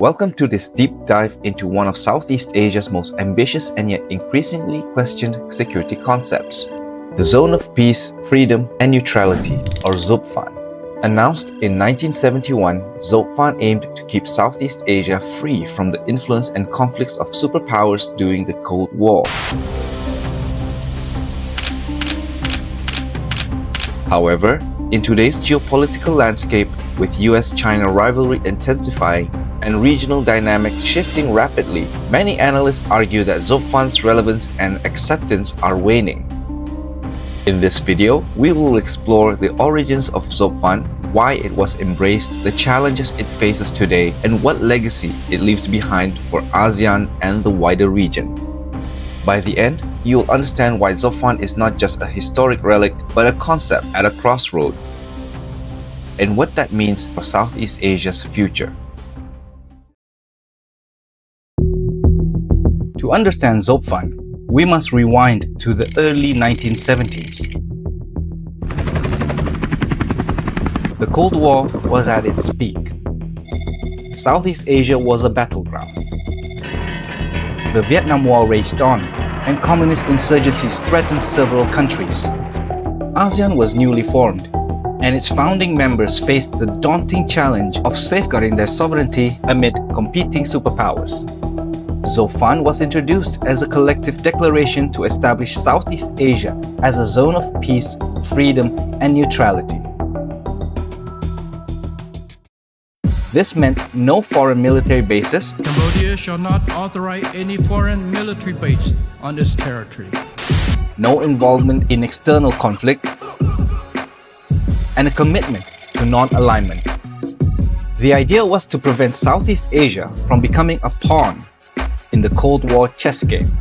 Welcome to this deep dive into one of Southeast Asia's most ambitious and yet increasingly questioned security concepts, the Zone of Peace, Freedom and Neutrality, or ZOPFAN. Announced in 1971, Zofan aimed to keep Southeast Asia free from the influence and conflicts of superpowers during the Cold War. However, in today's geopolitical landscape, with US-China rivalry intensifying and regional dynamics shifting rapidly, many analysts argue that Zofan's relevance and acceptance are waning. In this video, we will explore the origins of Zofan, why it was embraced, the challenges it faces today, and what legacy it leaves behind for ASEAN and the wider region. By the end, you will understand why Zofan is not just a historic relic, but a concept at a crossroad, and what that means for Southeast Asia's future. To understand Zofan, we must rewind to the early 1970s. The Cold War was at its peak. Southeast Asia was a battleground. The Vietnam War raged on, and communist insurgencies threatened several countries. ASEAN was newly formed, and its founding members faced the daunting challenge of safeguarding their sovereignty amid competing superpowers. Zofan was introduced as a collective declaration to establish Southeast Asia as a zone of peace, freedom, and neutrality. This meant no foreign military bases. Cambodia shall not authorize any foreign military base on this territory. No involvement in external conflict, and a commitment to non-alignment. The idea was to prevent Southeast Asia from becoming a pawn in the Cold War chess game.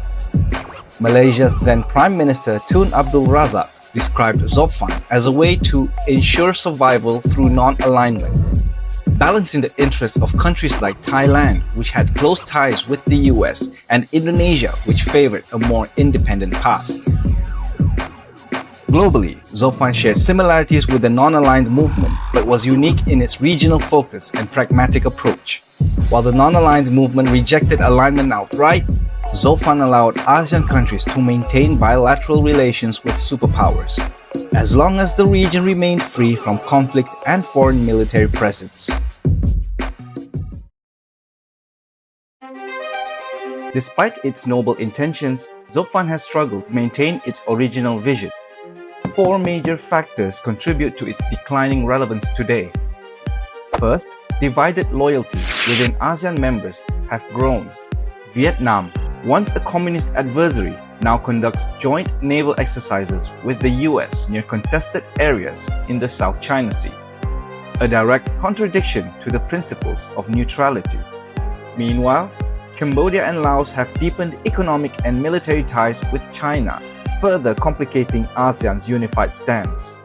Malaysia's then Prime Minister Tun Abdul Razak described Zofan as a way to ensure survival through non-alignment, balancing the interests of countries like Thailand, which had close ties with the US, and Indonesia, which favored a more independent path. Globally, Zofan shared similarities with the non-aligned movement, but was unique in its regional focus and pragmatic approach. While the non-aligned movement rejected alignment outright, Zofan allowed ASEAN countries to maintain bilateral relations with superpowers, as long as the region remained free from conflict and foreign military presence. Despite its noble intentions, Zofan has struggled to maintain its original vision. Four major factors contribute to its declining relevance today. First, divided loyalties within ASEAN members have grown. Vietnam, once a communist adversary, now conducts joint naval exercises with the US near contested areas in the South China Sea, a direct contradiction to the principles of neutrality. Meanwhile, Cambodia and Laos have deepened economic and military ties with China, further complicating ASEAN's unified stance.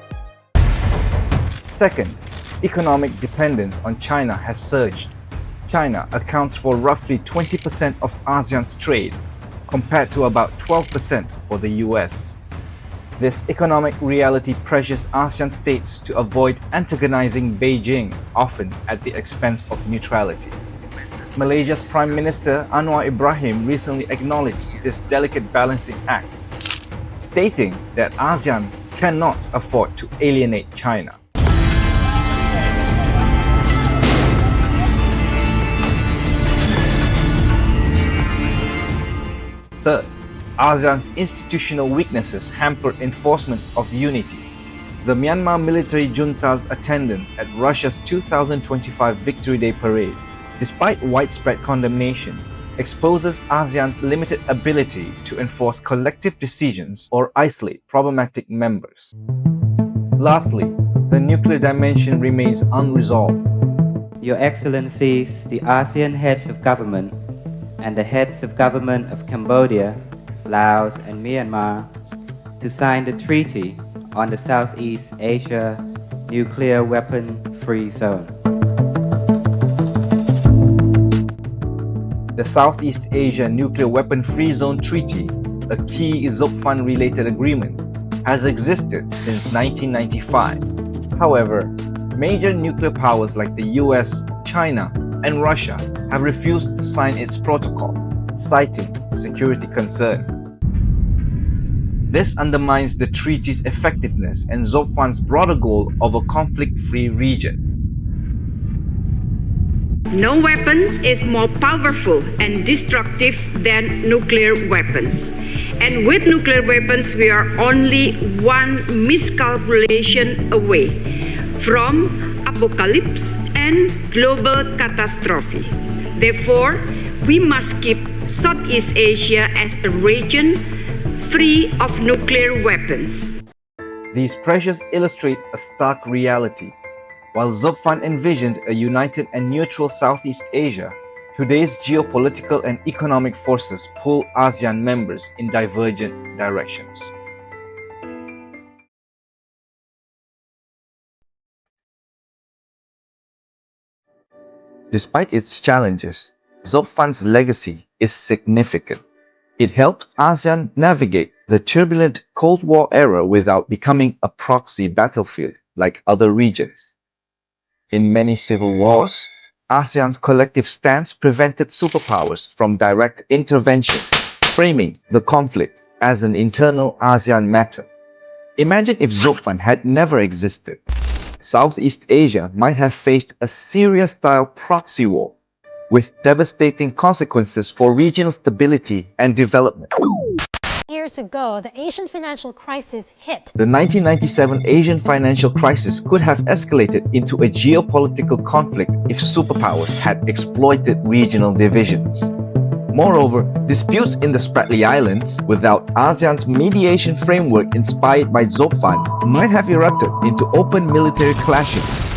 Second, economic dependence on China has surged. China accounts for roughly 20% of ASEAN's trade, compared to about 12% for the US. This economic reality pressures ASEAN states to avoid antagonizing Beijing, often at the expense of neutrality. Malaysia's Prime Minister Anwar Ibrahim recently acknowledged this delicate balancing act, stating that ASEAN cannot afford to alienate China. Third, ASEAN's institutional weaknesses hamper enforcement of unity. The Myanmar military junta's attendance at Russia's 2025 Victory Day parade, despite widespread condemnation, exposes ASEAN's limited ability to enforce collective decisions or isolate problematic members. Lastly, the nuclear dimension remains unresolved. Your Excellencies, the ASEAN heads of government and the heads of government of Cambodia, Laos and Myanmar to sign the Treaty on the Southeast Asia Nuclear Weapon-Free Zone. The Southeast Asia Nuclear Weapon-Free Zone Treaty, a key Zofan-related agreement, has existed since 1995. However, major nuclear powers like the US, China, and Russia have refused to sign its protocol, citing security concern. This undermines the treaty's effectiveness and Zofan's broader goal of a conflict-free region. No weapons is more powerful and destructive than nuclear weapons. And with nuclear weapons, we are only one miscalculation away from apocalypse and global catastrophe. Therefore, we must keep Southeast Asia as a region free of nuclear weapons. These pressures illustrate a stark reality. While Zofan envisioned a united and neutral Southeast Asia, today's geopolitical and economic forces pull ASEAN members in divergent directions. Despite its challenges, Zofan's legacy is significant. It helped ASEAN navigate the turbulent Cold War era without becoming a proxy battlefield like other regions. In many civil wars, ASEAN's collective stance prevented superpowers from direct intervention, framing the conflict as an internal ASEAN matter. Imagine if Zofan had never existed. Southeast Asia might have faced a Syria-style proxy war, with devastating consequences for regional stability and development. Years ago, the Asian financial crisis hit. The 1997 Asian financial crisis could have escalated into a geopolitical conflict if superpowers had exploited regional divisions. Moreover, disputes in the Spratly Islands, without ASEAN's mediation framework inspired by Zofan, might have erupted into open military clashes.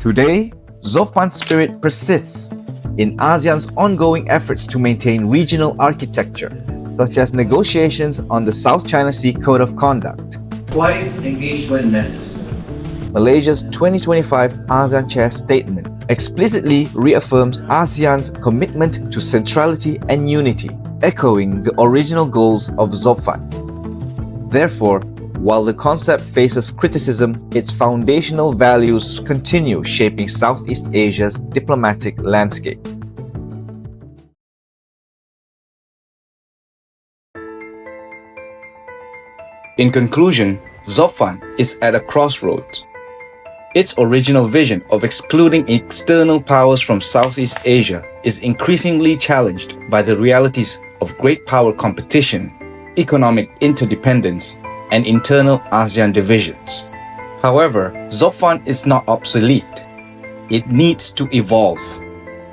Today, Zofan's spirit persists in ASEAN's ongoing efforts to maintain regional architecture, such as negotiations on the South China Sea Code of Conduct. Quiet engagement matters. Malaysia's 2025 ASEAN Chair Statement explicitly reaffirms ASEAN's commitment to centrality and unity, echoing the original goals of Zofan. Therefore, while the concept faces criticism, its foundational values continue shaping Southeast Asia's diplomatic landscape. In conclusion, Zofan is at a crossroads. Its original vision of excluding external powers from Southeast Asia is increasingly challenged by the realities of great power competition, economic interdependence, and internal ASEAN divisions. However, Zofan is not obsolete. It needs to evolve.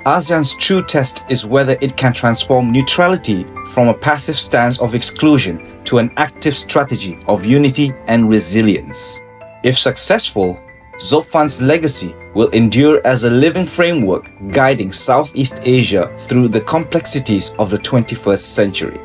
ASEAN's true test is whether it can transform neutrality from a passive stance of exclusion to an active strategy of unity and resilience. If successful, Zofan's legacy will endure as a living framework guiding Southeast Asia through the complexities of the 21st century.